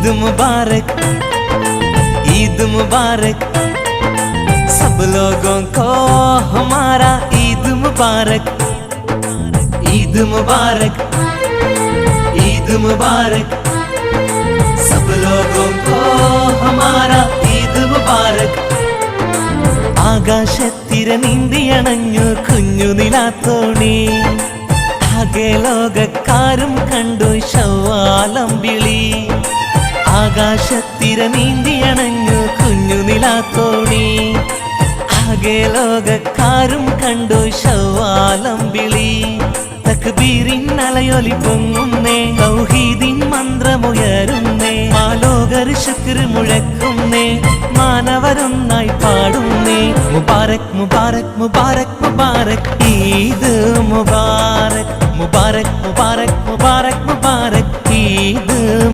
ईद मुबारक, ईद मुबारक, सब लोगों को हमारा ईद मुबारक, ईद मुबारक, ईद मुबारक, सब लोगों को हमारा ईद मुबारक। ആകാശത്തിര നീന്തിയണഞ്ഞു കുഞ്ഞു നിലാത്തോണി, ആകെ ലോകക്കാരും കണ്ടു ശവ്വാലമ്പിളി. ആകാശത്തിര നീന്തിയണഞ്ഞു കുഞ്ഞു നിലാത്തോണി, ആകെ ലോകക്കാരും കണ്ടു ശവ്വാലമ്പിളി. തക്ബീറിൻ അലയൊലി പൊങ്ങുന്നേ, തൗഹീദിൻ മന്ത്രമുയരുന്നേ, മാലോകർ ശുക്ർ മുഴക്കുന്നേ, മാനവരൊന്നായി പാടുന്നേ. മുബാരക് മുബാരക് മുബാരക് മുബാരക്, ഈദ് മുബാരക് മുബാരക്